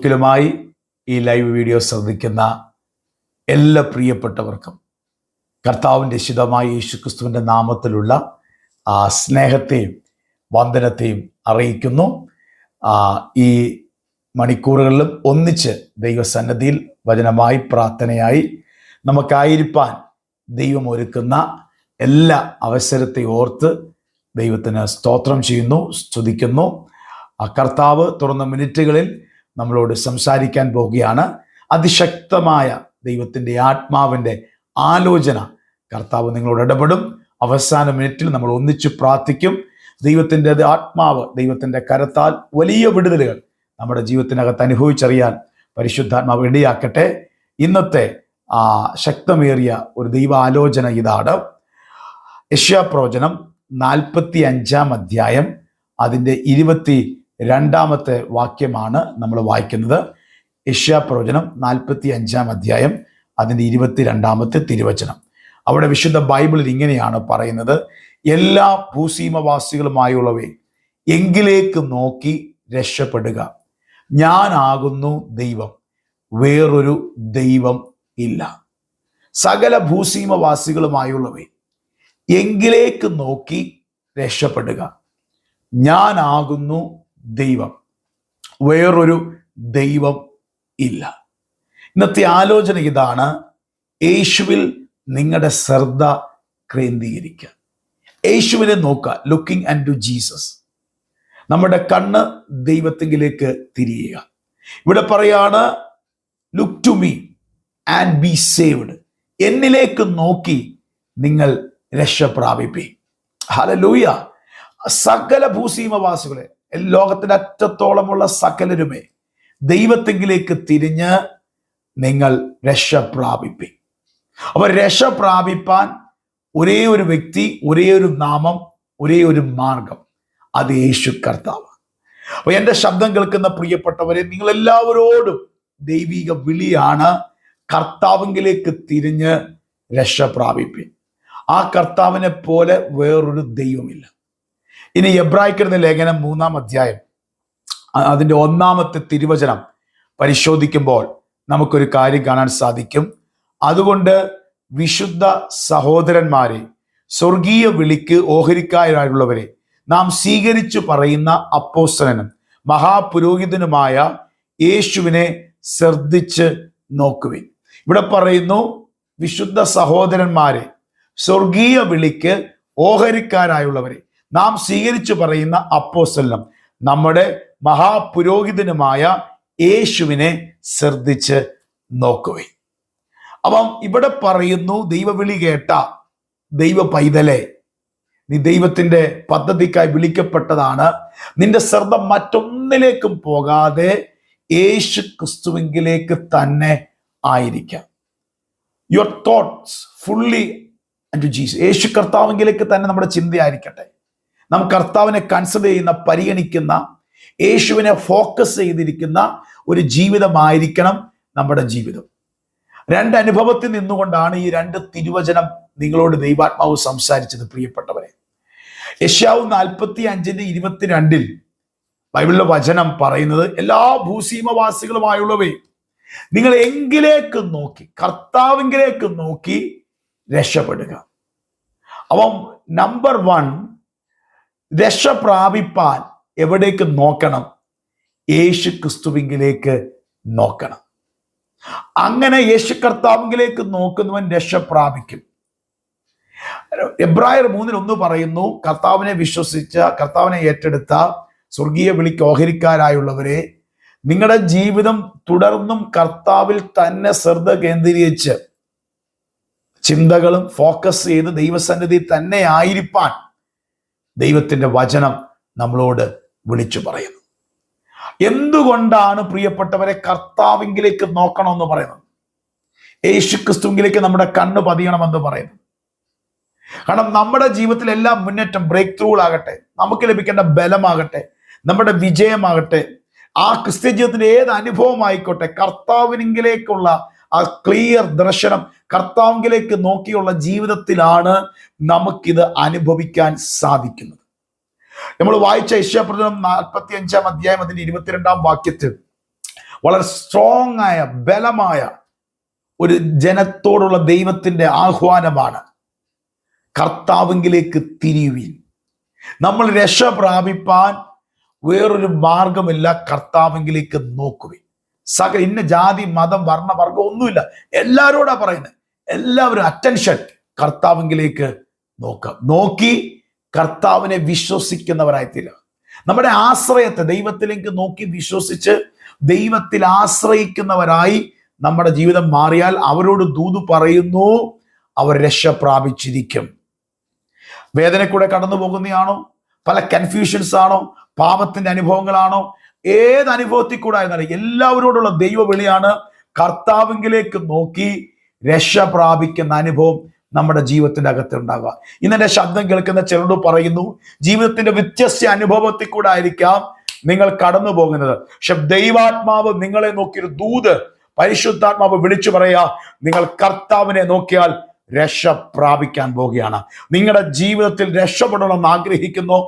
ുമായി ഈ live video ശ്രദ്ധിക്കുന്ന എല്ലാ പ്രിയപ്പെട്ടവർക്കും കർത്താവിൻ്റെ ശുദ്ധമായ യേശുക്രിസ്തുവിൻ്റെ നാമത്തിലുള്ള സ്നേഹത്തെയും വന്ദനത്തെയും അറിയിക്കുന്നു. ഈ മണിക്കൂറുകളിലും ഒന്നിച്ച് ദൈവസന്നിധിയിൽ വചനമായി പ്രാർത്ഥനയായി നമുക്കായിരിക്കാൻ ദൈവം ഒരുക്കുന്ന എല്ലാ അവസരത്തെ ഓർത്ത് ദൈവത്തിന് സ്തോത്രം ചെയ്യുന്നു, സ്തുതിക്കുന്നു. കർത്താവ് തുറന്ന മിനിറ്റുകളിൽ നമ്മളോട് സംസാരിക്കാൻ പോവുകയാണ്. അതിശക്തമായ ദൈവത്തിൻ്റെ ആത്മാവിൻ്റെ ആലോചന കർത്താവ് നിങ്ങളോട് ഇടപെടും. അവസാന മിനിറ്റിൽ നമ്മൾ ഒന്നിച്ചു പ്രാർത്ഥിക്കും. ദൈവത്തിൻ്റെ ആത്മാവ് ദൈവത്തിൻ്റെ കരത്താൽ വലിയ വിടുതലുകൾ നമ്മുടെ ജീവിതത്തിനകത്ത് അനുഭവിച്ചറിയാൻ പരിശുദ്ധാത്മാവ് ഇടയാക്കട്ടെ. ഇന്നത്തെ ശക്തമേറിയ ഒരു ദൈവ ആലോചന ഇതാണ്. യെശയ്യാപ്രവചനം 45 അധ്യായം അതിൻ്റെ 22 വാക്യമാണ് നമ്മൾ വായിക്കുന്നത്. യെശയ്യാപ്രവചനം 45 അധ്യായം അതിൻ്റെ 22 തിരുവചനം. അവിടെ വിശുദ്ധ ബൈബിളിൽ ഇങ്ങനെയാണ് പറയുന്നത്: എല്ലാ ഭൂസീമവാസികളുമായുള്ളവയെ എങ്കിലേക്ക് നോക്കി രക്ഷപ്പെടുക, ഞാനാകുന്നു ദൈവം, വേറൊരു ദൈവം ഇല്ല. സകല ഭൂസീമവാസികളുമായുള്ളവയെ എങ്കിലേക്ക് നോക്കി രക്ഷപ്പെടുക, ഞാനാകുന്നു ദൈവം, വേറൊരു ദൈവം ഇല്ല. ഇന്നത്തെ ആലോചന ഇതാണ്: യേശുവിൽ നിങ്ങളുടെ ശ്രദ്ധ കേന്ദ്രീകരിക്കുക, യേശുവിനെ നോക്കുക. Looking and to Jesus. നമ്മുടെ കണ്ണ് ദൈവത്തിങ്കിലേക്ക് തിരിയുക. ഇവിടെ പറയാണ്, look to me and be saved. എന്നിലേക്ക് നോക്കി നിങ്ങൾ രക്ഷ പ്രാപിപ്പീൻ. ഹല്ലേലൂയ. സകല ഭൂസീമവാസികളെ, ലോകത്തിന്റെ അറ്റത്തോളമുള്ള സകലരുമേ, ദൈവത്തെങ്കിലേക്ക് തിരിഞ്ഞ് നിങ്ങൾ രക്ഷ പ്രാപിപ്പീൻ. അപ്പൊ രക്ഷ പ്രാപിപ്പാൻ ഒരേ ഒരു വ്യക്തി, ഒരേ ഒരു നാമം, ഒരേ ഒരു മാർഗം, അത് യേശു കർത്താവ്. അപ്പൊ എൻ്റെ ശബ്ദം കേൾക്കുന്ന പ്രിയപ്പെട്ടവരെ, നിങ്ങൾ എല്ലാവരോടും ദൈവിക വിളിയാണ്: കർത്താവിലേക്ക് തിരിഞ്ഞ് രക്ഷ പ്രാപിപ്പീൻ. ആ കർത്താവിനെ പോലെ വേറൊരു ദൈവമില്ല. ഇനി എബ്രായർക്കെഴുതിയ ലേഖനം 3 അധ്യായം അതിൻ്റെ 1 തിരുവചനം പരിശോധിക്കുമ്പോൾ നമുക്കൊരു കാര്യം കാണാൻ സാധിക്കും. അതുകൊണ്ട് വിശുദ്ധ സഹോദരന്മാരെ, സ്വർഗീയ വിളിക്ക് ഓഹരിക്കാരായുള്ളവരെ, നാം സ്വീകരിച്ചു പറയുന്ന അപ്പോസ്തലനും മഹാപുരോഹിതനുമായ യേശുവിനെ ശ്രദ്ധിച്ച് നോക്കുവിൻ. ഇവിടെ പറയുന്നു, വിശുദ്ധ സഹോദരന്മാരെ, സ്വർഗീയ വിളിക്ക് ഓഹരിക്കാരായുള്ളവരെ, നാം സ്വീകരിച്ചു പറയുന്ന അപ്പോസ്തലനും നമ്മുടെ മഹാപുരോഹിതനുമായ യേശുവിനെ ശ്രദ്ധിച്ച് നോക്കുവിൻ. അപ്പം ഇവിടെ പറയുന്നു, ദൈവവിളി കേട്ട ദൈവ പൈതലെ, നീ ദൈവത്തിൻ്റെ പദ്ധതിക്കായി വിളിക്കപ്പെട്ടതാണ്. നിന്റെ ശ്രദ്ധ മറ്റൊന്നിലേക്കും പോകാതെ യേശു ക്രിസ്തുവിലേക്ക് തന്നെ ആയിരിക്കാം. Your thoughts fully and Jesus. Yesu കർത്താവിലേക്ക് തന്നെ നമ്മുടെ ചിന്തയായിരിക്കട്ടെ. നാം കർത്താവിനെ കൺസിഡർ ചെയ്യുന്ന, പരിഗണിക്കുന്ന, യേശുവിനെ ഫോക്കസ് ചെയ്തിരിക്കുന്ന ഒരു ജീവിതമായിരിക്കണം നമ്മുടെ ജീവിതം. 2 അനുഭവത്തിൽ നിന്നുകൊണ്ടാണ് ഈ 2 തിരുവചനം നിങ്ങളോട് ദൈവാത്മാവ് സംസാരിച്ചത്. പ്രിയപ്പെട്ടവരെ, യെശയ്യാവ് 45:22 ബൈബിളിലെ വചനം പറയുന്നത്: എല്ലാ ഭൂസീമവാസികളുമായുള്ളവയെ നിങ്ങൾ എങ്കിലേക്ക് നോക്കി, കർത്താവിലേക്ക് നോക്കി രക്ഷപ്പെടുക. അപ്പം നമ്പർ 1, രക്ഷ പ്രാപിപ്പാൻ എവിടേക്ക് നോക്കണം? യേശു ക്രിസ്തുവിലേക്ക് നോക്കണം. അങ്ങനെ യേശു കർത്താവിലേക്ക് നോക്കുന്നവൻ രക്ഷ പ്രാപിക്കും. എബ്രായർ 3:1 പറയുന്നു, കർത്താവിനെ വിശ്വസിച്ച, കർത്താവിനെ ഏറ്റെടുത്ത, സ്വർഗീയ വിളിക്ക് ഓഹരിക്കാരായുള്ളവരെ, നിങ്ങളുടെ ജീവിതം തുടർന്നും കർത്താവിൽ തന്നെ ശ്രദ്ധ കേന്ദ്രീകരിച്ച് ചിന്തകളും ഫോക്കസ് ചെയ്ത് ദൈവസന്നിധി തന്നെ ആയിരിക്കാൻ ദൈവത്തിൻ്റെ വചനം നമ്മളോട് വിളിച്ചു പറയുന്നു. എന്തുകൊണ്ടാണ് പ്രിയപ്പെട്ടവരെ കർത്താവിലേക്ക് നോക്കണമെന്ന് പറയുന്നത്? യേശു ക്രിസ്തുവിലേക്ക് നമ്മുടെ കണ്ണ് പതിയണമെന്ന് പറയുന്നു. കാരണം നമ്മുടെ ജീവിതത്തിൽ എല്ലാ മുന്നേറ്റം, ബ്രേക്ക് ത്രൂ ആകട്ടെ, നമുക്ക് ലഭിക്കേണ്ട ബലമാകട്ടെ, നമ്മുടെ വിജയമാകട്ടെ, ആ ക്രിസ്ത്യ ജീവിതത്തിന്റെ ഏത് അനുഭവമായിക്കോട്ടെ, കർത്താവിനിലേക്കുള്ള ആ ക്ലിയർ ദർശനം, കർത്താവിലേക്ക് നോക്കിയുള്ള ജീവിതത്തിലാണ് നമുക്കിത് അനുഭവിക്കാൻ സാധിക്കുന്നത്. നമ്മൾ വായിച്ച യെശയ്യാപ്രവചനം 45 അധ്യായം അതിന്റെ 22 വാക്യത്തിൽ വളരെ സ്ട്രോങ് ആയ ബലമായ ഒരു ജനത്തോടുള്ള ദൈവത്തിന്റെ ആഹ്വാനമാണ്, കർത്താവിങ്കിലേക്ക് തിരിയുവിൻ. നമ്മൾ രക്ഷ പ്രാപിപ്പാൻ വേറൊരു മാർഗമില്ല, കർത്താവിങ്കിലേക്ക് നോക്കുവിൻ. ഇന്ന ജാതി മതം വർണ്ണ വർഗം ഒന്നുമില്ല, എല്ലാവരോടാ പറയുന്നത്. എല്ലാവരും അറ്റൻഷൻ, കർത്താവിങ്കിലേക്ക് നോക്കുക. നോക്കി കർത്താവിനെ വിശ്വസിക്കുന്നവരായി തീരുക. നമ്മുടെ ആശ്രയത്തെ ദൈവത്തിലേക്ക് നോക്കി വിശ്വസിച്ച് ദൈവത്തിൽ ആശ്രയിക്കുന്നവരായി നമ്മുടെ ജീവിതം മാറിയാൽ അവരോട് ദൂത് പറയുന്നു, അവർ രക്ഷ പ്രാപിച്ചിരിക്കും. വേദന കൂടെ കടന്നു പോകുന്നതാണോ, പല കൺഫ്യൂഷൻസ് ആണോ, പാപത്തിന്റെ അനുഭവങ്ങളാണോ, ഏത് അനുഭവത്തിൽ കൂടെ ആയിരുന്നാലും എല്ലാവരോടുള്ള ദൈവവിളിയാണ് കർത്താവിങ്കിലേക്ക് നോക്കി രക്ഷ പ്രാപിക്കുന്ന അനുഭവം നമ്മുടെ ജീവിതത്തിന്റെ അകത്ത് ഉണ്ടാകുക. ഇന്നെന്റെ ശബ്ദം കേൾക്കുന്ന ചിലരോട് പറയുന്നു, ജീവിതത്തിന്റെ വ്യത്യസ്ത അനുഭവത്തിൽ കൂടെ ആയിരിക്കാം നിങ്ങൾ കടന്നു പോകുന്നത്. പക്ഷെ ദൈവാത്മാവ് നിങ്ങളെ നോക്കിയൊരു ദൂത്, പരിശുദ്ധാത്മാവ് വിളിച്ചു പറയാ, നിങ്ങൾ കർത്താവിനെ നോക്കിയാൽ രക്ഷ പ്രാപിക്കാൻ പോവുകയാണ്. നിങ്ങളുടെ ജീവിതത്തിൽ രക്ഷപ്പെടണമെന്ന് ആഗ്രഹിക്കുന്നു,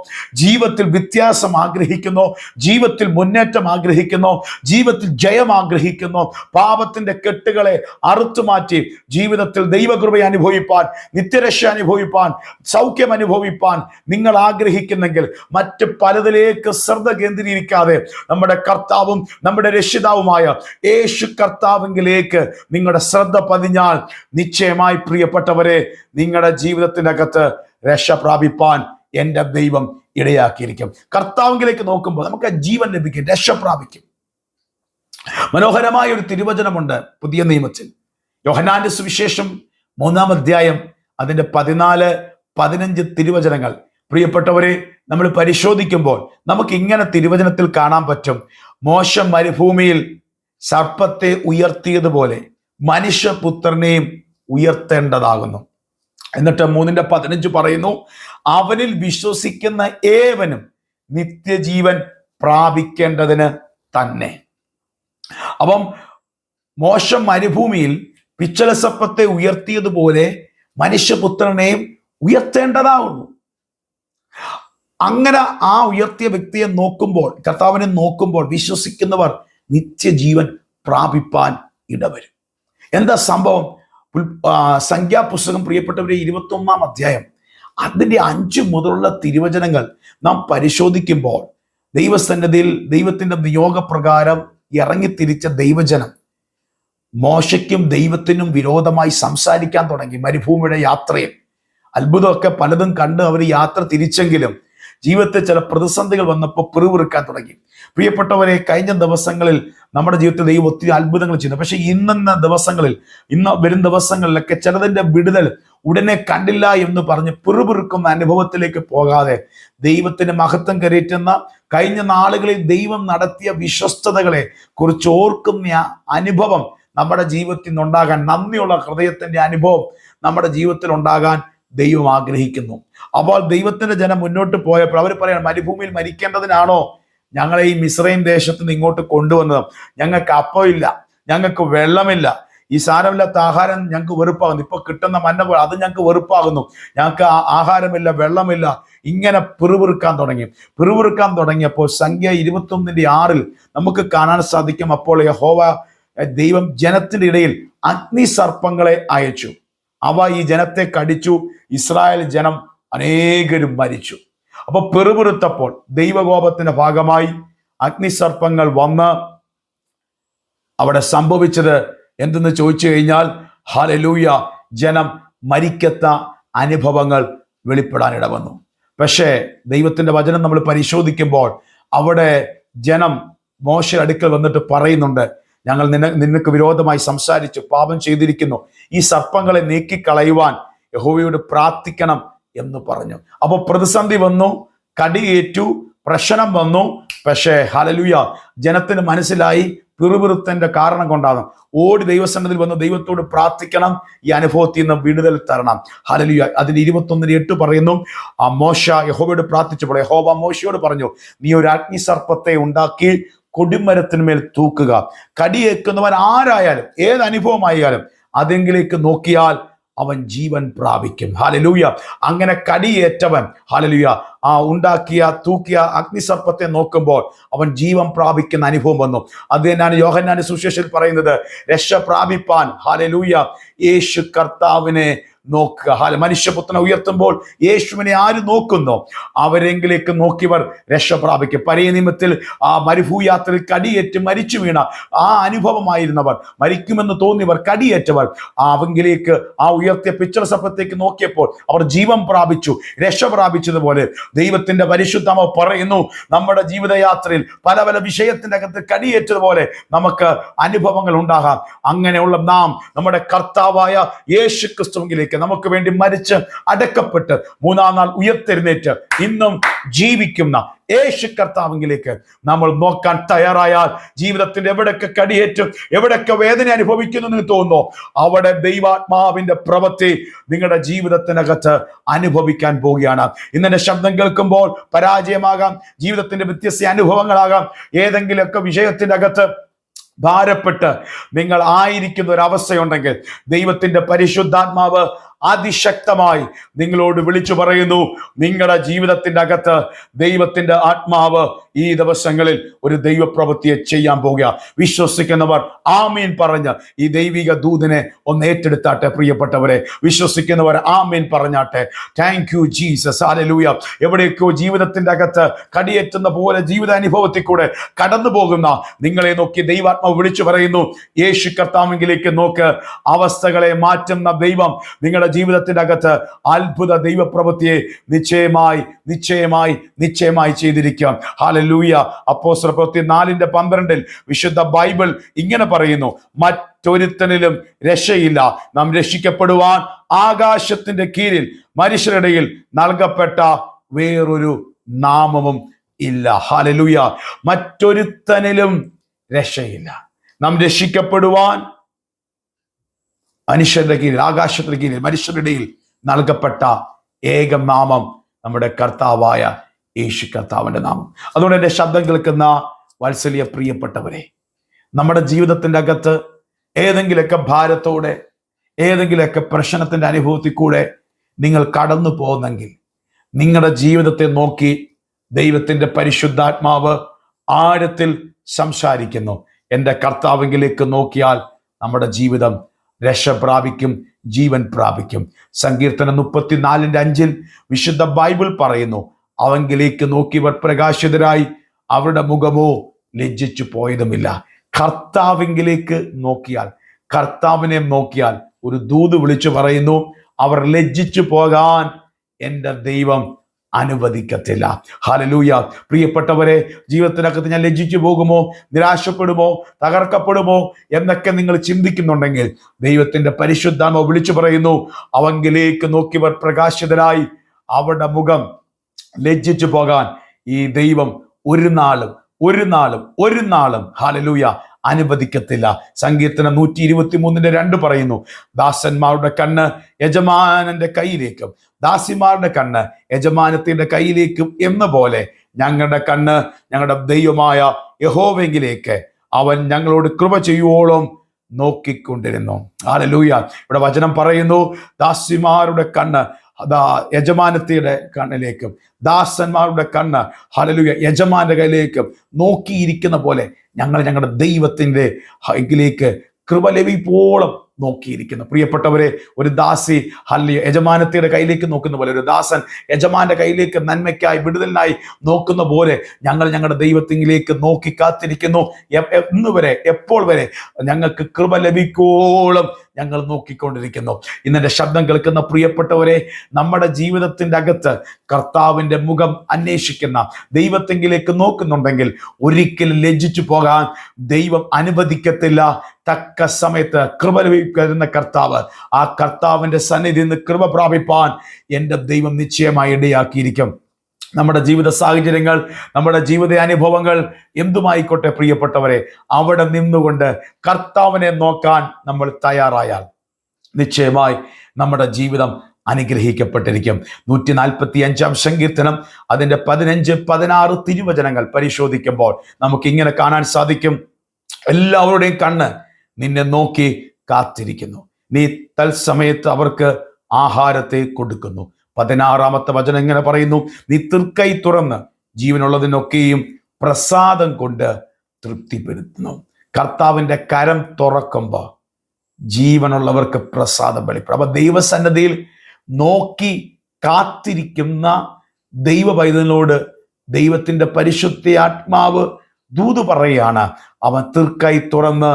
ജീവിതത്തിൽ വ്യത്യാസം ആഗ്രഹിക്കുന്നു, ജീവിതത്തിൽ മുന്നേറ്റം ആഗ്രഹിക്കുന്നു, ജീവിതത്തിൽ ജയം ആഗ്രഹിക്കുന്നു, പാപത്തിന്റെ കെട്ടുകളെ അറുത്തു മാറ്റി ജീവിതത്തിൽ ദൈവകൃപ അനുഭവിപ്പാൻ, നിത്യരക്ഷ അനുഭവിപ്പാൻ, സൗഖ്യം അനുഭവിപ്പാൻ നിങ്ങൾ ആഗ്രഹിക്കുന്നെങ്കിൽ മറ്റ് പലതിലേക്ക് ശ്രദ്ധ കേന്ദ്രീകരിക്കാതെ നമ്മുടെ കർത്താവും നമ്മുടെ രക്ഷിതാവുമായ യേശു കർത്താവിലേക്ക് നിങ്ങളുടെ ശ്രദ്ധ പതിഞ്ഞാൽ നിശ്ചയമായി പ്രിയപ്പെട്ടവരെ, നിങ്ങളുടെ ജീവിതത്തിന്റെ അകത്ത് രക്ഷ പ്രാപിപ്പാൻ എൻ്റെ ദൈവം ഇടയാക്കിയിരിക്കും. കർത്താവിലേക്ക് നോക്കുമ്പോൾ നമുക്ക് ജീവൻ ലഭിക്കും, രക്ഷ പ്രാപിക്കും. മനോഹരമായ ഒരു തിരുവചനമുണ്ട് പുതിയ നിയമത്തിൽ, യോഹന്നാന്റെ സുവിശേഷം 3-ാം അധ്യായം അതിന്റെ 14-15 തിരുവചനങ്ങൾ. പ്രിയപ്പെട്ടവരെ, നമ്മൾ പരിശോധിക്കുമ്പോൾ നമുക്ക് ഇങ്ങനെ തിരുവചനത്തിൽ കാണാൻ പറ്റും, മോശ മരുഭൂമിയിൽ സർപ്പത്തെ ഉയർത്തിയതുപോലെ മനുഷ്യപുത്രനെയും ഉയർത്തേണ്ടതാകുന്നു. എന്നിട്ട് 3:15 പറയുന്നു, അവനിൽ വിശ്വസിക്കുന്ന ഏവനും നിത്യജീവൻ പ്രാപിക്കേണ്ടതിന് തന്നെ. അപ്പം മോശ മരുഭൂമിയിൽ പിച്ചള സർപ്പത്തെ ഉയർത്തിയതുപോലെ മനുഷ്യപുത്രനെയും ഉയർത്തേണ്ടതാകുന്നു. അങ്ങനെ ആ ഉയർത്തിയ വ്യക്തിയെ നോക്കുമ്പോൾ, കർത്താവിനെ നോക്കുമ്പോൾ വിശ്വസിക്കുന്നവർ നിത്യജീവൻ പ്രാപിപ്പാൻ ഇടവരും. എന്താ സംഭവം? സംഖ്യാപുസ്തകം പ്രിയപ്പെട്ടവരെ 21-ാം അധ്യായം അതിൻ്റെ 5 മുതലുള്ള തിരുവചനങ്ങൾ നാം പരിശോധിക്കുമ്പോൾ ദൈവസന്നിധിയിൽ ദൈവത്തിൻ്റെ നിയോഗപ്രകാരം ഇറങ്ങിത്തിരിച്ച ദൈവജനം മോശയ്ക്കും ദൈവത്തിനും വിരോധമായി സംസാരിക്കാൻ തുടങ്ങി. മരുഭൂമിയുടെ യാത്രയിൽ അത്ഭുതമൊക്കെ പലതും കണ്ട് അവർ യാത്ര തിരിച്ചെങ്കിലും ജീവിതത്തിൽ ചില പ്രതിസന്ധികൾ വന്നപ്പോൾ പിറുപിറുക്കാൻ തുടങ്ങി. പ്രിയപ്പെട്ടവരെ, കഴിഞ്ഞ ദിവസങ്ങളിൽ നമ്മുടെ ജീവിതത്തിൽ ദൈവം ഒത്തിരി അത്ഭുതങ്ങൾ ചെയ്യുന്നു. പക്ഷെ വരും ദിവസങ്ങളിലൊക്കെ ചിലതിൻ്റെ വിടുതൽ ഉടനെ കണ്ടില്ല എന്ന് പറഞ്ഞ് പിറുപിറുക്കുന്ന അനുഭവത്തിലേക്ക് പോകാതെ ദൈവത്തിന് മഹത്വം കരയറ്റുന്ന കഴിഞ്ഞ നാളുകളിൽ ദൈവം നടത്തിയ വിശ്വസ്തതകളെ കുറിച്ച് ഓർക്കുന്ന അനുഭവം നമ്മുടെ ജീവിതത്തിൽ നിന്നുണ്ടാകാൻ, നന്ദിയുള്ള ഹൃദയത്തിന്റെ അനുഭവം നമ്മുടെ ജീവിതത്തിൽ ഉണ്ടാകാൻ ദൈവം ആഗ്രഹിക്കുന്നു. അപ്പോൾ ദൈവത്തിന്റെ ജനം മുന്നോട്ട് പോയപ്പോൾ അവർ പറയണം, മരുഭൂമിയിൽ മരിക്കേണ്ടതിനാണോ ഞങ്ങളെ ഈ മിസ്രൈം ദേശത്ത് നിന്ന് ഇങ്ങോട്ട് കൊണ്ടുവന്നത്? ഞങ്ങൾക്ക് അപ്പമില്ല, ഞങ്ങൾക്ക് വെള്ളമില്ല, ഈ സാരമില്ലാത്ത ആഹാരം ഞങ്ങൾക്ക് വെറുപ്പാകുന്നു, ഇപ്പൊ കിട്ടുന്ന മന്ന പോലെ അത് ഞങ്ങൾക്ക് വെറുപ്പാകുന്നു, ഞങ്ങൾക്ക് ആഹാരമില്ല, വെള്ളമില്ല. ഇങ്ങനെ പിറുപിറുക്കാൻ തുടങ്ങിയപ്പോൾ സംഖ്യ 21:6 നമുക്ക് കാണാൻ സാധിക്കും, അപ്പോൾ യഹോവ ദൈവം ജനത്തിന്റെ ഇടയിൽ അഗ്നിസർപ്പങ്ങളെ അയച്ചു, അവ ഈ ജനത്തെ കടിച്ചു, ഇസ്രായേൽ ജനം അനേകരും മരിച്ചു. അപ്പൊ പിറുപിറുത്തപ്പോൾ ദൈവകോപത്തിന്റെ ഭാഗമായി അഗ്നിസർപ്പങ്ങൾ വന്ന് അവിടെ സംഭവിച്ചത് എന്തെന്ന് ചോദിച്ചു കഴിഞ്ഞാൽ, ഹല്ലേലൂയ, ജനം മരിക്കത്ത അനുഭവങ്ങൾ വെളിപ്പെടാനിട വന്നു. പക്ഷേ ദൈവത്തിന്റെ വചനം നമ്മൾ പരിശോധിക്കുമ്പോൾ അവിടെ ജനം മോശ അടുക്കൽ വന്നിട്ട് പറയുന്നുണ്ട്, ഞങ്ങൾ നിനക്ക് വിരോധമായി സംസാരിച്ചു, പാപം ചെയ്തിരിക്കുന്നു, ഈ സർപ്പങ്ങളെ നീക്കിക്കളയുവാൻ യഹോവയോട് പ്രാർത്ഥിക്കണം എന്ന് പറഞ്ഞു. അപ്പോൾ പ്രതിസന്ധി വന്നു, കടിയേറ്റു, പ്രശ്നം വന്നു. പക്ഷേ ഹല്ലേലൂയ, ജനത്തിന് മനസ്സിലായി പിറുപിറുത്തന്റെ കാരണം കൊണ്ടാകും. ഓടി ദൈവസന്നിധിയിൽ വന്ന് ദൈവത്തോട് പ്രാർത്ഥിക്കണം, ഈ അനുഭവത്തിൽ നിന്ന് വിടുതൽ തരണം. ഹല്ലേലൂയ. അതിന് 21:8 പറയുന്നു, ആ മോശ യഹോവയോട് പ്രാർത്ഥിച്ചപ്പോൾ യഹോവ മോശയോട് പറഞ്ഞു, നീ ഒരു അഗ്നിസർപ്പത്തെ ഉണ്ടാക്കി കൊടിമരത്തിന്മേൽ തൂക്കുക, കടിയേക്കുന്നവൻ ആരായാലും ഏത് അനുഭവമായാലും അതെങ്കിലേക്ക് നോക്കിയാൽ അവൻ ജീവൻ പ്രാപിക്കും. ഹല്ലേലൂയ. അങ്ങനെ കടിയേറ്റവൻ, ഹല്ലേലൂയ, ആ ഉണ്ടാക്കിയ തൂക്കിയ അഗ്നിസർപ്പത്തെ നോക്കുമ്പോൾ അവൻ ജീവൻ പ്രാപിക്കുന്ന അനുഭവം വന്നു. അത് തന്നെയാണ് യോഹന്നാന്റെ സുവിശേഷത്തിൽ പറയുന്നത്, രക്ഷ പ്രാപിപ്പാൻ, ഹല്ലേലൂയ, യേശു കർത്താവിനെ നോക്കുക. മനുഷ്യപുത്രനെ ഉയർത്തുമ്പോൾ യേശുവിനെ ആര് നോക്കുന്നോ അവരെങ്കിലേക്ക് നോക്കിയവർ രക്ഷ പ്രാപിക്കും. പഴയ നിയമത്തിൽ ആ മരുഭൂയാത്രയിൽ കടിയേറ്റ് മരിച്ചു വീണ ആ അനുഭവമായിരുന്നവർ, മരിക്കുമെന്ന് തോന്നിയവർ, കടിയേറ്റവർ, അവങ്കിലേക്ക് ആ ഉയർത്തിയ പിച്ചള സർപ്പത്തേക്ക് നോക്കിയപ്പോൾ അവർ ജീവൻ പ്രാപിച്ചു, രക്ഷ പ്രാപിച്ചതുപോലെ ദൈവത്തിന്റെ പരിശുദ്ധാത്മാവ് പറയുന്നു, നമ്മുടെ ജീവിതയാത്രയിൽ പല പല വിഷയത്തിന്റെ അകത്ത് കടിയേറ്റതുപോലെ നമുക്ക് അനുഭവങ്ങൾ ഉണ്ടാകാം. അങ്ങനെയുള്ള നാം നമ്മുടെ കർത്താവായ യേശു ക്രിസ്തുവിലേക്ക് നമുക്ക് വേണ്ടി മരിച്ച് അടക്കപ്പെട്ട് മൂന്നാം നാൾ ഉയർത്തെഴുന്നേറ്റ് ഇന്നും ജീവിക്കുന്ന യേശു കർത്താവിലേക്ക് നമ്മൾ നോക്കാൻ തയ്യാറായാൽ ജീവിതത്തിന്റെ എവിടെയൊക്കെ കടിയേറ്റും, എവിടെയൊക്കെ വേദന അനുഭവിക്കുന്നു എന്ന് തോന്നുന്നു, അവിടെ ദൈവാത്മാവിന്റെ പ്രവൃത്തി നിങ്ങളുടെ ജീവിതത്തിനകത്ത് അനുഭവിക്കാൻ പോവുകയാണ്. ഇന്നെ ശബ്ദം കേൾക്കുമ്പോൾ പരാജയമാകാം, ജീവിതത്തിന്റെ വ്യത്യസ്ത അനുഭവങ്ങളാകാം, ഏതെങ്കിലുമൊക്കെ വിഷയത്തിന്റെ അകത്ത് ഭാരപ്പെട്ട് നിങ്ങൾ ആയിരിക്കുന്ന ഒരു അവസ്ഥയുണ്ടെങ്കിൽ ദൈവത്തിന്റെ പരിശുദ്ധാത്മാവ് അതിശക്തമായി നിങ്ങളോട് വിളിച്ചു പറയുന്നു, നിങ്ങളുടെ ജീവിതത്തിന്റെ അകത്ത് ദൈവത്തിന്റെ ആത്മാവ് ഈ ദിവസങ്ങളിൽ ഒരു ദൈവപ്രവൃത്തിയെ ചെയ്യാൻ പോകുക. വിശ്വസിക്കുന്നവർ ആമീൻ പറഞ്ഞ് ഈ ദൈവിക ദൂതനെ ഒന്ന് ഏറ്റെടുത്താട്ടെ. പ്രിയപ്പെട്ടവരെ, വിശ്വസിക്കുന്നവർ ആമീൻ പറഞ്ഞാട്ടെ. Thank you Jesus, hallelujah. എവിടേക്കോ ജീവിതത്തിന്റെ അകത്ത് കടിയേറ്റുന്ന പോലെ ജീവിതാനുഭവത്തിൽ കൂടെ കടന്നു പോകുന്ന നിങ്ങളെ നോക്കി ദൈവാത്മാവ് വിളിച്ചു പറയുന്നു, യേശു കർത്താവിലേക്ക് നോക്ക്. അവസ്ഥകളെ മാറ്റുന്ന ദൈവം നിങ്ങളുടെ ജീവിതത്തിന്റെ അകത്ത് അത്ഭുത ദൈവപ്രവൃത്തിയെ നിശ്ചയമായി നിശ്ചയമായി നിശ്ചയമായി ചെയ്തിരിക്കാം. ഹല്ലേലൂയ. അപ്പോസ്തല പ്രവൃത്തി 4:12 വിശുദ്ധ ബൈബിൾ ഇങ്ങനെ പറയുന്നു, മറ്റൊരുത്തനിലും രക്ഷയില്ല, നാം രക്ഷിക്കപ്പെടുവാൻ ആകാശത്തിന്റെ കീഴിൽ മനുഷ്യരുടെയിൽ നൽകപ്പെട്ട വേറൊരു നാമവും ഇല്ല. ഹല്ലേലൂയ. മറ്റൊരുത്തനിലും രക്ഷയില്ല, നാം രക്ഷിക്കപ്പെടുവാൻ മനുഷ്യരുടെ കീഴിൽ, ആകാശത്തിന്റെ കീഴിൽ മനുഷ്യരുടെയിൽ നൽകപ്പെട്ട ഏക നാമം നമ്മുടെ കർത്താവായ യേശു കർത്താവിന്റെ നാമം. അതുകൊണ്ട് എൻ്റെ ശബ്ദം കേൾക്കുന്ന വാത്സല്യ പ്രിയപ്പെട്ടവരെ, നമ്മുടെ ജീവിതത്തിന്റെ അകത്ത് ഏതെങ്കിലുമൊക്കെ ഭാരത്തോടെ, ഏതെങ്കിലുമൊക്കെ പ്രശ്നത്തിന്റെ അനുഭവത്തിൽ കൂടെ നിങ്ങൾ കടന്നു പോകുന്നെങ്കിൽ നിങ്ങളുടെ ജീവിതത്തെ നോക്കി ദൈവത്തിന്റെ പരിശുദ്ധാത്മാവ് ആഴത്തിൽ സംസാരിക്കുന്നു. എൻ്റെ കർത്താവിലേക്ക് നോക്കിയാൽ നമ്മുടെ ജീവിതം രക്ഷ പ്രാപിക്കും, ജീവൻ പ്രാപിക്കും. സങ്കീർത്തനം 34:5 വിശുദ്ധ ബൈബിൾ പറയുന്നു, അവങ്കിലേക്ക് നോക്കിയവർ പ്രകാശിതരായി, അവരുടെ മുഖമോ ലജ്ജിച്ചു പോയതുമില്ല. കർത്താവിലേക്ക് നോക്കിയാൽ, കർത്താവിനെ നോക്കിയാൽ ഒരു ദൂത് വിളിച്ചു പറയുന്നു, അവർ ലജ്ജിച്ചു പോകാൻ എൻ്റെ ദൈവം അനുവദിക്കത്തില്ല. ഹല്ലേലൂയ. പ്രിയപ്പെട്ടവരെ, ജീവിതത്തിനകത്ത് ഞാൻ ലജ്ജിച്ചു പോകുമോ, നിരാശപ്പെടുമോ, തകർക്കപ്പെടുമോ എന്നൊക്കെ നിങ്ങൾ ചിന്തിക്കുന്നുണ്ടെങ്കിൽ ദൈവത്തിന്റെ പരിശുദ്ധാത്മാവ് വിളിച്ചു പറയുന്നു, അവങ്കിലേക്ക് നോക്കിയവർ പ്രകാശിതരായി, അവരുടെ മുഖം ലജ്ജിച്ചു പോകാൻ ഈ ദൈവം ഒരു നാളും ഹല്ലേലൂയ അനുവദിക്കത്തില്ല. സങ്കീർത്തനം 123:2 പറയുന്നു, ദാസന്മാരുടെ കണ്ണ് യജമാനന്റെ കയ്യിലേക്കും ദാസിമാരുടെ കണ്ണ് യജമാനത്തിന്റെ കയ്യിലേക്കും എന്ന പോലെ ഞങ്ങളുടെ കണ്ണ് ഞങ്ങളുടെ ദൈവമായ യഹോവയെങ്കിലേക്ക് അവൻ ഞങ്ങളോട് കൃപ ചെയ്യുവോളം നോക്കിക്കൊണ്ടിരുന്നു. ഹല്ലേലൂയ. ഇവിടെ വചനം പറയുന്നു, ദാസിമാരുടെ കണ്ണ് യജമാനത്തിയുടെ കണ്ണിലേക്കും ദാസന്മാരുടെ കണ്ണ് ഹല്ലേലൂയ യജമാന്റെ കയ്യിലേക്കും നോക്കിയിരിക്കുന്ന പോലെ ഞങ്ങൾ ഞങ്ങളുടെ ദൈവത്തിന്റെ കയ്യിലേക്ക് കൃപ ലഭിപ്പോളം നോക്കിയിരിക്കുന്നു. പ്രിയപ്പെട്ടവരെ, ഒരു ദാസി യജമാനത്തിയുടെ കയ്യിലേക്ക് നോക്കുന്ന പോലെ, ഒരു ദാസൻ യജമാന്റെ കയ്യിലേക്ക് നന്മയ്ക്കായി വിടുതലിനായി നോക്കുന്ന പോലെ ഞങ്ങൾ ഞങ്ങളുടെ ദൈവത്തിലേക്ക് നോക്കി കാത്തിരിക്കുന്നു. എന്ന് വരെ, എപ്പോൾ വരെ ഞങ്ങൾക്ക് കൃപ ലഭിക്കോളം ഞങ്ങൾ നോക്കിക്കൊണ്ടിരിക്കുന്നു. ഇന്നെന്റെ ശബ്ദം കേൾക്കുന്ന പ്രിയപ്പെട്ടവരെ, നമ്മുടെ ജീവിതത്തിന്റെ അകത്ത് കർത്താവിന്റെ മുഖം അന്വേഷിക്കുന്ന ദൈവത്തിലേക്ക് നോക്കുന്നുണ്ടെങ്കിൽ ഒരിക്കലും ലജ്ജിച്ചു പോകാൻ ദൈവം അനുവദിക്കത്തില്ല. തക്ക സമയത്ത് കൃപ ലഭിക്കുന്ന കർത്താവ്, ആ കർത്താവിന്റെ സന്നിധിയിൽ നിന്ന് കൃപ പ്രാപിപ്പാൻ എൻ്റെ ദൈവം നിശ്ചയമായി ഇടയാക്കിയിരിക്കും. നമ്മുടെ ജീവിത സാഹചര്യങ്ങൾ, നമ്മുടെ ജീവിത അനുഭവങ്ങൾ എന്തുമായിക്കോട്ടെ പ്രിയപ്പെട്ടവരെ, അവിടെ നിന്നുകൊണ്ട് കർത്താവിനെ നോക്കാൻ നമ്മൾ തയ്യാറായാൽ നിശ്ചയമായി നമ്മുടെ ജീവിതം അനുഗ്രഹിക്കപ്പെട്ടിരിക്കും. 145-ാം സങ്കീർത്തനം അതിൻ്റെ 15-16 തിരുവചനങ്ങൾ പരിശോധിക്കുമ്പോൾ നമുക്ക് ഇങ്ങനെ കാണാൻ സാധിക്കും, എല്ലാവരുടെയും കണ്ണ് നിന്നെ നോക്കി കാത്തിരിക്കുന്നു. നീ തൽസമയത്ത് അവർക്ക് ആഹാരത്തെ കൊടുക്കുന്നു. 16-ാമത്തെ വചനം ഇങ്ങനെ പറയുന്നു, നീ തൃക്കൈ തുറന്ന് ജീവനുള്ളതിനൊക്കെയും പ്രസാദം കൊണ്ട് തൃപ്തിപ്പെടുത്തുന്നു. കർത്താവിൻ്റെ കരം തുറക്കുമ്പോൾ ജീവനുള്ളവർക്ക് പ്രസാദം വെളിപ്പെടും. അപ്പൊ ദൈവസന്നിധിയിൽ നോക്കി കാത്തിരിക്കുന്ന ദൈവ പൈതലിനോട് ദൈവത്തിന്റെ പരിശുദ്ധ ആത്മാവ് ദൂത് പറയുകയാണ്, അവൻ തൃക്കൈ തുറന്ന്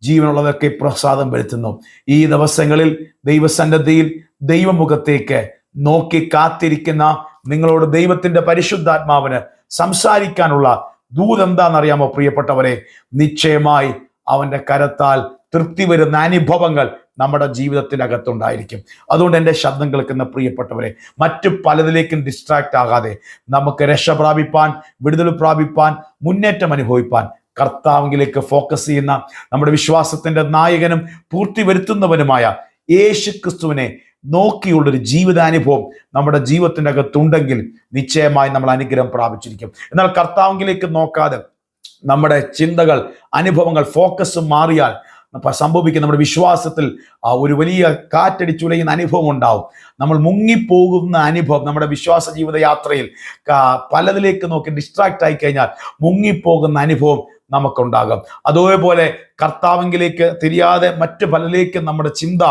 ജീവനുള്ളവർക്ക് പ്രസാദം വരുത്തുന്നു. ഈ ദിവസങ്ങളിൽ ദൈവസന്നിധിയിൽ ദൈവമുഖത്തേക്ക് നോക്കി കാത്തിരിക്കുന്ന നിങ്ങളോട് ദൈവത്തിന്റെ പരിശുദ്ധാത്മാവിന് സംസാരിക്കാനുള്ള ദൂത് എന്താണെന്നറിയാമോ പ്രിയപ്പെട്ടവരെ? നിശ്ചയമായി അവന്റെ കരത്താൽ തൃപ്തി വരുന്ന അനുഭവങ്ങൾ നമ്മുടെ ജീവിതത്തിനകത്തുണ്ടായിരിക്കും. അതുകൊണ്ട് എൻ്റെ ശബ്ദം കേൾക്കുന്ന പ്രിയപ്പെട്ടവരെ, മറ്റു പലതിലേക്കും ഡിസ്ട്രാക്ട് ആകാതെ നമുക്ക് രക്ഷ പ്രാപിപ്പാൻ, വിടുതൽ പ്രാപിപ്പാൻ, മുന്നേറ്റം അനുഭവിപ്പാൻ കർത്താവിലേക്ക് ഫോക്കസ് ചെയ്യുന്ന നമ്മുടെ വിശ്വാസത്തിന്റെ നായകനും പൂർത്തി വരുത്തുന്നവനുമായ യേശു ക്രിസ്തുവിനെ നോക്കിയുള്ളൊരു ജീവിതാനുഭവം നമ്മുടെ ജീവിതത്തിൻ്റെ അകത്തുണ്ടെങ്കിൽ നിശ്ചയമായി നമ്മൾ അനുഗ്രഹം പ്രാപിച്ചിരിക്കും. എന്നാൽ കർത്താവിലേക്ക് നോക്കാതെ നമ്മുടെ ചിന്തകൾ, അനുഭവങ്ങൾ, ഫോക്കസ് മാറിയാൽ സംഭവിക്കുന്ന നമ്മുടെ വിശ്വാസത്തിൽ ഒരു വലിയ കാറ്റടിച്ചുലയുന്ന അനുഭവം ഉണ്ടാവും. നമ്മൾ മുങ്ങിപ്പോകുന്ന അനുഭവം നമ്മുടെ വിശ്വാസ ജീവിതയാത്രയിൽ പലതിലേക്ക് നോക്കി ഡിസ്ട്രാക്ട് ആയി കഴിഞ്ഞാൽ മുങ്ങിപ്പോകുന്ന അനുഭവം നമുക്കുണ്ടാകും. അതേപോലെ കർത്താവിലേക്ക് തിരിയാതെ മറ്റു പലതിലേക്കും നമ്മുടെ ചിന്ത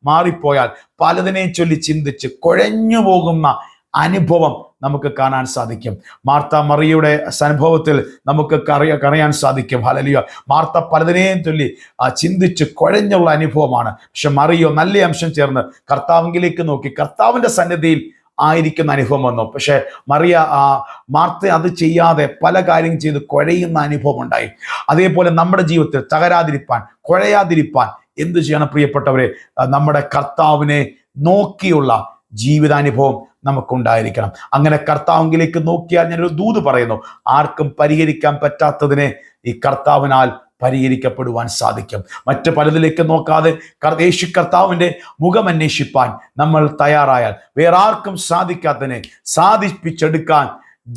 മാറിപ്പോയാൽ പലതിനെ ചൊല്ലി ചിന്തിച്ച് കുഴഞ്ഞു പോകുന്ന അനുഭവം നമുക്ക് കാണാൻ സാധിക്കും. മാർത്ത മറിയയുടെ അനുഭവത്തിൽ നമുക്ക് അറിയാൻ സാധിക്കും. ഹല്ലേലൂയ. മാർത്ത പലതിനെയും ചൊല്ലി ചിന്തിച്ച് കുഴഞ്ഞുള്ള അനുഭവമാണ്. പക്ഷെ മറിയോ നല്ല അംശം ചേർന്ന് കർത്താവിലേക്ക് നോക്കി കർത്താവിന്റെ സന്നിധിയിൽ ആയിരിക്കുന്ന അനുഭവം വന്നു. പക്ഷെ മാർത്ത അത് ചെയ്യാതെ പല കാര്യം ചെയ്ത് കുഴയുന്ന അനുഭവം ഉണ്ടായി. അതേപോലെ നമ്മുടെ ജീവിതത്തിൽ തകരാതിരിപ്പാൻ, കുഴയാതിരിപ്പാൻ എന്ത് ചെയ്യണം പ്രിയപ്പെട്ടവരെ? നമ്മുടെ കർത്താവിനെ നോക്കിയുള്ള ജീവിതാനുഭവം നമുക്കുണ്ടായിരിക്കണം. അങ്ങനെ കർത്താവിലേക്ക് നോക്കിയാൽ ഞാനൊരു ദൂത് പറയുന്നു, ആർക്കും പരിഹരിക്കാൻ പറ്റാത്തതിനെ ഈ കർത്താവിനാൽ പരിഹരിക്കപ്പെടുവാൻ സാധിക്കും. മറ്റു പലതിലേക്ക് നോക്കാതെ യേശു കർത്താവിൻ്റെ മുഖം അന്വേഷിപ്പാൻ നമ്മൾ തയ്യാറായാൽ വേറെ ആർക്കും സാധിക്കാത്തതിനെ സാധിപ്പിച്ചെടുക്കാൻ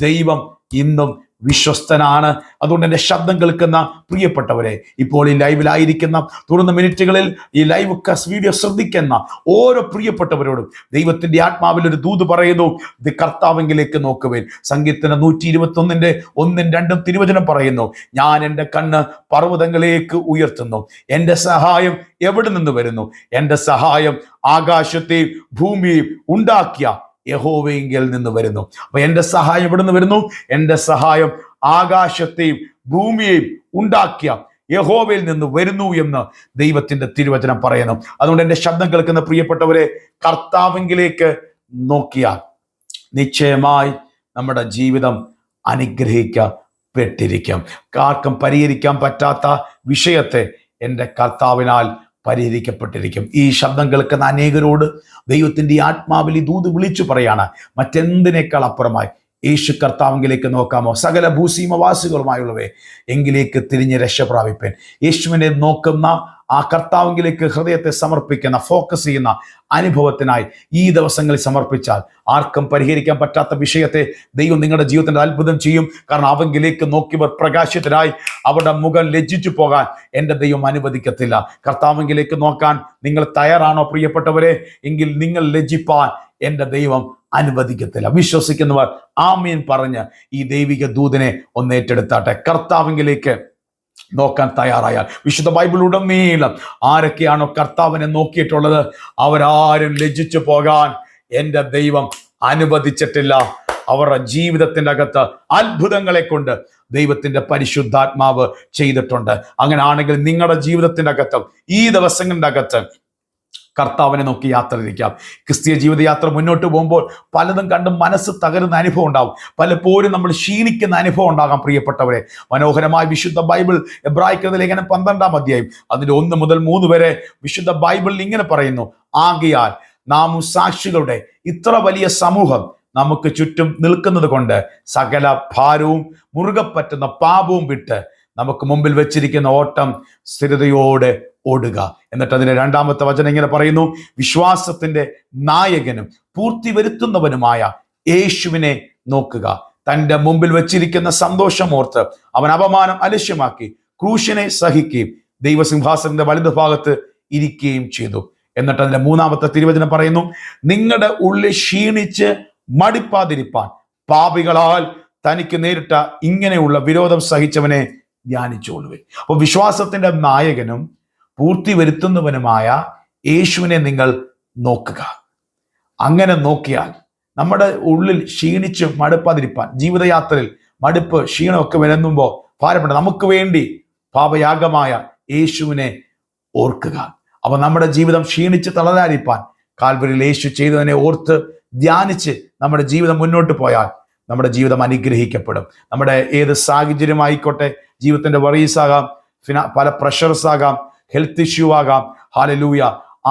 ദൈവം ഇന്നും വിശ്വസ്തനാണ്. അതുകൊണ്ട് എൻ്റെ ശബ്ദം കേൾക്കുന്ന പ്രിയപ്പെട്ടവരെ, ഇപ്പോൾ ഈ ലൈവിലായിരിക്കുന്ന തുടർന്ന മിനിറ്റുകളിൽ ഈ ലൈവ് വീഡിയോ ശ്രദ്ധിക്കുന്ന ഓരോ പ്രിയപ്പെട്ടവരോടും ദൈവത്തിന്റെ ആത്മാവിൽ ഒരു ദൂത് പറയുന്നു, ഇത് കർത്താവിലേക്ക് നോക്കുവേൻ. സങ്കീർത്തനം 121 1, 2 തിരുവചനം പറയുന്നു, ഞാൻ എൻ്റെ കണ്ണ് പർവ്വതങ്ങളിലേക്ക് ഉയർത്തുന്നു, എൻ്റെ സഹായം എവിടെ നിന്ന് വരുന്നു? എൻ്റെ സഹായം ആകാശത്തെയും ഭൂമിയെയും ഉണ്ടാക്കിയ യഹോവയെങ്കിൽ നിന്ന് വരുന്നു. അപ്പൊ എൻ്റെ സഹായം എവിടെ നിന്ന് വരുന്നു? എൻ്റെ സഹായം ആകാശത്തെയും ഭൂമിയെയും ഉണ്ടാക്കിയ യഹോവയിൽ നിന്ന് വരുന്നു എന്ന് ദൈവത്തിന്റെ തിരുവചനം പറയുന്നു. അതുകൊണ്ട് എൻ്റെ ശബ്ദം കേൾക്കുന്ന പ്രിയപ്പെട്ടവരെ, കർത്താവിലേക്ക് നോക്കിയാൽ നിശ്ചയമായി നമ്മുടെ ജീവിതം അനുഗ്രഹിക്കപ്പെട്ടിരിക്കും. ആർക്കും പരിഹരിക്കാൻ പറ്റാത്ത വിഷയത്തെ എൻ്റെ കർത്താവിനാൽ പരിഹരിക്കപ്പെട്ടിരിക്കും. ഈ ശബ്ദം കേൾക്കുന്ന അനേകരോട് ദൈവത്തിന്റെ ആത്മാവിൽ ഈ ദൂത് വിളിച്ചു പറയാണ്, മറ്റെന്തിനേക്കാൾ അപ്പുറമായി യേശു കർത്താവിലേക്ക് നോക്കാമോ? സകല ഭൂസീമവാസികളുമായുള്ളവേ, എങ്കിലേക്ക് തിരിഞ്ഞ് രക്ഷ പ്രാപിപ്പേൻ. യേശുവിനെ നോക്കുന്ന ആ കർത്താവിലേക്ക് ഹൃദയത്തെ സമർപ്പിക്കുന്ന, ഫോക്കസ് ചെയ്യുന്ന അനുഭവത്തിനായി ഈ ദിവസങ്ങളിൽ സമർപ്പിച്ചാൽ ആർക്കും പരിഹരിക്കാൻ പറ്റാത്ത വിഷയത്തെ ദൈവം നിങ്ങളുടെ ജീവിതത്തിന്റെ അത്ഭുതം ചെയ്യും. കാരണം അവങ്കിലേക്ക് നോക്കിയവർ പ്രകാശിതരായി അവരുടെ മുഖം ലജ്ജിച്ചു പോകാൻ എൻ്റെ ദൈവം അനുവദിക്കത്തില്ല. കർത്താവിലേക്ക് നോക്കാൻ നിങ്ങൾ തയ്യാറാണോ പ്രിയപ്പെട്ടവരെ? എങ്കിൽ നിങ്ങൾ ലജ്ജിപ്പാൻ എൻ്റെ ദൈവം അനുവദിക്കത്തില്ല. വിശ്വസിക്കുന്നവർ ആമീൻ പറഞ്ഞ് ഈ ദൈവിക ദൂതനെ ഒന്ന് ഏറ്റെടുത്താട്ടെ. കർത്താവിലേക്ക് നോക്കാൻ തയ്യാറായാൽ വിശുദ്ധ ബൈബിളുടനീളം ആരൊക്കെയാണോ കർത്താവിനെ നോക്കിയിട്ടുള്ളത് അവരാരും ലജ്ജിച്ചു പോകാൻ എൻ്റെ ദൈവം അനുവദിച്ചിട്ടില്ല. അവരുടെ ജീവിതത്തിൻ്റെ അകത്ത് അത്ഭുതങ്ങളെ കൊണ്ട് ദൈവത്തിന്റെ പരിശുദ്ധാത്മാവ് ചെയ്തിട്ടുണ്ട്. അങ്ങനെ ആണെങ്കിൽ നിങ്ങളുടെ ജീവിതത്തിൻ്റെ അകത്ത് ഈ ദിവസങ്ങളുടെ അകത്ത് കർത്താവിനെ നോക്കി യാത്ര ഇരിക്കാം. ക്രിസ്തീയ ജീവിതയാത്ര മുന്നോട്ട് പോകുമ്പോൾ പലതും കണ്ട് മനസ്സ് തകരുന്ന അനുഭവം ഉണ്ടാവും. പലപ്പോഴും നമ്മൾ ക്ഷീണിക്കുന്ന അനുഭവം ഉണ്ടാകാം. പ്രിയപ്പെട്ടവരെ, മനോഹരമായ വിശുദ്ധ ബൈബിൾ എബ്രായർക്ക് ലേഖനം 12-ാം അധ്യായം അതിന്റെ 1 മുതൽ 3 വരെ വിശുദ്ധ ബൈബിളിൽ ഇങ്ങനെ പറയുന്നു, ആകയാൽ നാം സാക്ഷികളുടെ ഇത്ര വലിയ സമൂഹം നമുക്ക് ചുറ്റും നിൽക്കുന്നത് കൊണ്ട് സകല ഭാരവും മുറുകെ പറ്റുന്ന പാപവും വിട്ട് നമുക്ക് മുമ്പിൽ വെച്ചിരിക്കുന്ന ഓട്ടം സ്ഥിരതയോടെ ഓടുക. എന്നിട്ട് അതിന്റെ 2-ാമത്തെ വചനം ഇങ്ങനെ പറയുന്നു, വിശ്വാസത്തിന്റെ നായകനും പൂർത്തി വരുത്തുന്നവനുമായ യേശുവിനെ നോക്കുക. തന്റെ മുമ്പിൽ വെച്ചിരിക്കുന്ന സന്തോഷമോർത്ത് അവൻ അപമാനം അലക്ഷ്യമാക്കി ക്രൂശിനെ സഹിക്കുകയും ദൈവസിംഹാസനത്തിന്റെ വലതുഭാഗത്ത് ഇരിക്കുകയും ചെയ്തു. എന്നിട്ട് അതിന്റെ 3-ാമത്തെ തിരുവചനം പറയുന്നു, നിങ്ങളുടെ ഉള്ളിൽ ക്ഷീണിച്ച് മടിപ്പാതിരിപ്പാൻ പാപികളാൽ തനിക്ക് നേരിട്ട ഇങ്ങനെയുള്ള വിരോധം സഹിച്ചവനെ ധ്യാനിച്ചോളുവേ. അപ്പോൾ വിശ്വാസത്തിന്റെ നായകനും പൂർത്തി വരുത്തുന്നവനുമായ യേശുവിനെ നിങ്ങൾ നോക്കുക. അങ്ങനെ നോക്കിയാൽ നമ്മുടെ ഉള്ളിൽ ക്ഷീണിച്ച് മടുപ്പാതിരിപ്പാൻ, ജീവിതയാത്രയിൽ മടുപ്പ് ക്ഷീണമൊക്കെ വരുന്നുമ്പോൾ ഭാരപ്പെട നമുക്ക് വേണ്ടി പാപയാഗമായ യേശുവിനെ ഓർക്കുക. അപ്പൊ നമ്മുടെ ജീവിതം ക്ഷീണിച്ച് തളരാതിരിപ്പാൻ കാൽവരിയിൽ യേശു ചെയ്തതിനെ ഓർത്ത് ധ്യാനിച്ച് നമ്മുടെ ജീവിതം മുന്നോട്ട് പോയാൽ നമ്മുടെ ജീവിതം അനുഗ്രഹിക്കപ്പെടും. നമ്മുടെ ഏത് സാഹചര്യമായിക്കോട്ടെ, ജീവിതത്തിന്റെ വറീസ് ആകാം, പല പ്രഷർസ് ആകാം, ഹെൽത്ത് ഇഷ്യൂ ആകാം, ഹല്ലേലൂയ,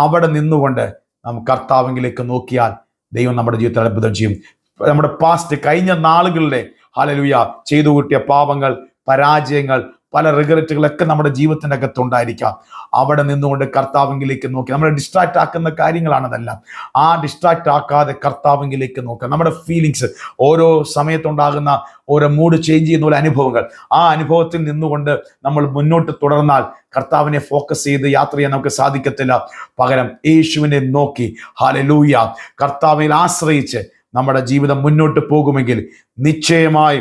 അവിടെ നിന്നുകൊണ്ട് നാം കർത്താവിലേക്ക് നോക്കിയാൽ ദൈവം നമ്മുടെ ജീവിതത്തിൽ അത്ഭുതം ചെയ്യും. നമ്മുടെ പാസ്റ്റ് കഴിഞ്ഞ നാളുകളിലെ ഹല്ലേലൂയ ചെയ്തു കൂട്ടിയ പാപങ്ങൾ, പരാജയങ്ങൾ, പല റിഗ്രറ്റുകളൊക്കെ നമ്മുടെ ജീവിതത്തിൻ്റെ അകത്തുണ്ടായിരിക്കാം. അവിടെ നിന്നുകൊണ്ട് കർത്താവിലേക്ക് നോക്കി, നമ്മളെ ഡിസ്ട്രാക്ട് ആക്കുന്ന കാര്യങ്ങളാണതെല്ലാം. ആ ഡിസ്ട്രാക്ട് ആക്കാതെ കർത്താവിലേക്ക് നോക്കുക. നമ്മുടെ ഫീലിങ്സ്, ഓരോ സമയത്തുണ്ടാകുന്ന ഓരോ മൂഡ് ചേഞ്ച് ചെയ്യുന്ന പോലെ അനുഭവങ്ങൾ, ആ അനുഭവത്തിൽ നിന്നുകൊണ്ട് നമ്മൾ മുന്നോട്ട് തുടർന്നാൽ കർത്താവിനെ ഫോക്കസ് ചെയ്ത് യാത്ര ചെയ്യാൻ നമുക്ക് സാധിക്കത്തില്ല. പകരം യേശുവിനെ നോക്കി ഹല്ലേലൂയ കർത്താവിൽ ആശ്രയിച്ച് നമ്മുടെ ജീവിതം മുന്നോട്ട് പോകുമെങ്കിൽ നിശ്ചയമായി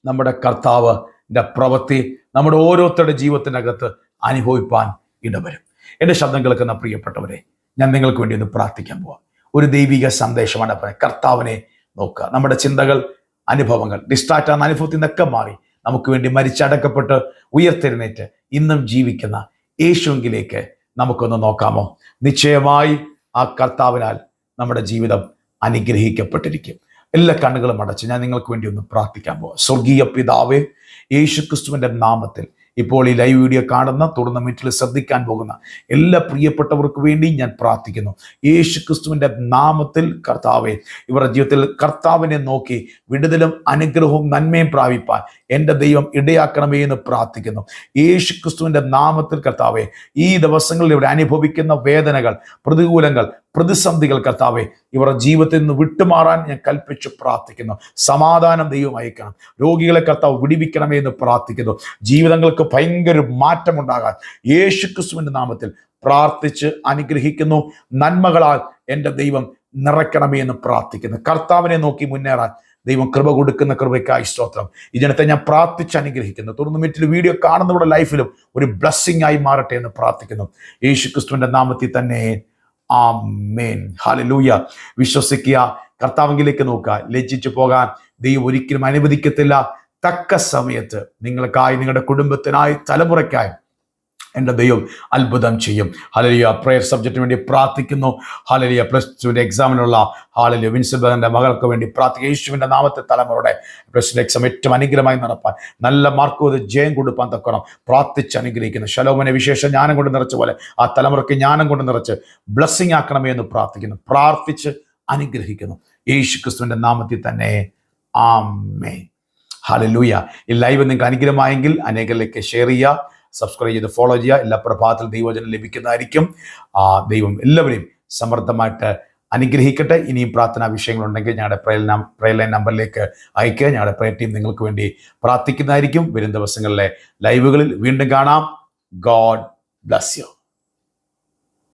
നമ്മുടെ കർത്താവിൻ്റെ പ്രവൃത്തി നമ്മുടെ ഓരോരുത്തരുടെ ജീവിതത്തിനകത്ത് അനുഭവിപ്പാൻ ഇടവരും. എൻ്റെ ശബ്ദം കേൾക്കുന്ന പ്രിയപ്പെട്ടവരെ, ഞാൻ നിങ്ങൾക്ക് വേണ്ടി ഒന്ന് പ്രാർത്ഥിക്കാൻ പോവാം. ഒരു ദൈവിക സന്ദേശമാണ് പറയുന്നത്. കർത്താവിനെ നോക്കുക. നമ്മുടെ ചിന്തകൾ, അനുഭവങ്ങൾ, ഡിസ്ട്രാക്റ്റ് ആകുന്ന അനുഭവത്തിൽ നിന്നൊക്കെ മാറി നമുക്ക് വേണ്ടി മരിച്ചടക്കപ്പെട്ട് ഉയർത്തെഴുന്നേറ്റ് ഇന്നും ജീവിക്കുന്ന യേശുവിലേക്ക് നമുക്കൊന്ന് നോക്കാമോ? നിശ്ചയമായി ആ കർത്താവിനാൽ നമ്മുടെ ജീവിതം അനുഗ്രഹിക്കപ്പെട്ടിരിക്കും. എല്ലാ കണ്ണുകളും അടച്ച് ഞാൻ നിങ്ങൾക്ക് വേണ്ടി ഒന്ന് പ്രാർത്ഥിക്കാൻ പോവാം. സ്വർഗീയ പിതാവേ, യേശുക്രിസ്തുവിന്റെ നാമത്തിൽ ഇപ്പോൾ ഈ ലൈവ് വീഡിയോ കാണുന്ന, തുടർന്ന് മിനിറ്റിൽ ശ്രദ്ധിക്കാൻ പോകുന്ന എല്ലാ പ്രിയപ്പെട്ടവർക്ക് വേണ്ടി ഞാൻ പ്രാർത്ഥിക്കുന്നു. യേശുക്രിസ്തുവിന്റെ നാമത്തിൽ കർത്താവേ, ഇവരുടെ ജീവിതത്തിൽ കർത്താവിനെ നോക്കി വിടുതലും അനുഗ്രഹവും നന്മയും പ്രാപിപ്പാൻ എൻ്റെ ദൈവം ഇടയാക്കണമേ എന്ന് പ്രാർത്ഥിക്കുന്നു. യേശുക്രിസ്തുവിന്റെ നാമത്തിൽ കർത്താവേ, ഈ ദിവസങ്ങളിൽ ഇവിടെ അനുഭവിക്കുന്ന വേദനകൾ, പ്രതികൂലങ്ങൾ, പ്രതിസന്ധികൾ കർത്താവേ, ഇവരുടെ ജീവിതത്തിൽ നിന്ന് വിട്ടുമാറാൻ ഞാൻ കൽപ്പിച്ച് പ്രാർത്ഥിക്കുന്നു. സമാധാനം ദൈവം അയക്കണം. രോഗികളെ കർത്താവ് വിടിവിക്കണമേ എന്ന് പ്രാർത്ഥിക്കുന്നു. ജീവിതങ്ങൾക്ക് ഭയങ്കര മാറ്റമുണ്ടാകാൻ യേശുക്രിസ്തുവിന്റെ നാമത്തിൽ പ്രാർത്ഥിച്ച് അനുഗ്രഹിക്കുന്നു. നന്മകളാൽ എൻ്റെ ദൈവം നിറയ്ക്കണമേ എന്ന് പ്രാർത്ഥിക്കുന്നു. കർത്താവിനെ നോക്കി മുന്നേറാൻ ദൈവം കൃപ കൊടുക്കുന്ന കൃപയ്ക്കായി സ്തോത്രം. ഈ ജനത്തെ ഞാൻ പ്രാർത്ഥിച്ച് അനുഗ്രഹിക്കുന്നു. തുടർന്ന് മറ്റൊരു വീഡിയോ കാണുന്നവരുടെ ലൈഫിലും ഒരു ബ്ലെസ്സിംഗ് ആയി മാറട്ടെ എന്ന് പ്രാർത്ഥിക്കുന്നു. യേശുക്രിസ്തുവിന്റെ നാമത്തിൽ തന്നെ ആമേൻ. ഹല്ലേലൂയ. വിശ്വസിക്കുക, കർത്താവിലേക്ക് നോക്കുക. ലജ്ജിച്ചു പോകാൻ ദൈവം ഒരിക്കലും അനുവദിക്കത്തില്ല. തക്ക സമയത്ത് നിങ്ങൾക്കായി, നിങ്ങളുടെ കുടുംബത്തിനായി, തലമുറയ്ക്കായി എൻ്റെ ദൈവം അത്ഭുതം ചെയ്യും. ഹല്ലേലൂയ. പ്രയർ സബ്ജക്റ്റിന് വേണ്ടി പ്രാർത്ഥിക്കുന്നു. ഹല്ലേലൂയ. +2 എക്സാമിനുള്ള ഹല്ലേലൂയ വിൻസെൻ്റ് മകൾക്ക് വേണ്ടി പ്രാർത്ഥിക്കുക. യേശുവിൻ്റെ നാമത്തെ തലമുറയുടെ +2 എക്സാം ഏറ്റവും അനുഗ്രഹമായി നടപ്പാൻ, നല്ല മാർക്ക് ജയം കൊടുപ്പാൻ തക്കണം പ്രാർത്ഥിച്ച് അനുഗ്രഹിക്കുന്നു. ശലോമോനെ വിശേഷ ജ്ഞാനം കൊണ്ട് നിറച്ച പോലെ ആ തലമുറയ്ക്ക് ജ്ഞാനം കൊണ്ട് നിറച്ച് ബ്ലെസ്സിങ് ആക്കണമേ എന്ന് പ്രാർത്ഥിക്കുന്നു, പ്രാർത്ഥിച്ച് അനുഗ്രഹിക്കുന്നു. യേശുക്രിസ്തുവിൻ്റെ നാമത്തിൽ തന്നെ ആമേൻ. ഹല്ലേലൂയ. ഈ ലൈവ് നിങ്ങൾക്ക് അനുഗ്രഹമായെങ്കിൽ അനേകരിലേക്ക് ഷെയർ ചെയ്യുക, സബ്സ്ക്രൈബ് ചെയ്ത് ഫോളോ ചെയ്യുക. എല്ലാ പ്രഭാതത്തിലും ദൈവവചനം ലഭിക്കുന്നതായിരിക്കും. ദൈവം എല്ലാവരെയും സമൃദ്ധമായിട്ട് അനുഗ്രഹിക്കട്ടെ. ഇനിയും പ്രാർത്ഥനാ വിഷയങ്ങളുണ്ടെങ്കിൽ ഞങ്ങളുടെ പ്രയർ ലൈൻ നമ്പറിലേക്ക് അയക്കുക. ഞങ്ങളുടെ പ്രയർ ടീം നിങ്ങൾക്ക് വേണ്ടി പ്രാർത്ഥിക്കുന്നതായിരിക്കും. വരും ദിവസങ്ങളിലെ ലൈവുകളിൽ വീണ്ടും കാണാം. God bless you.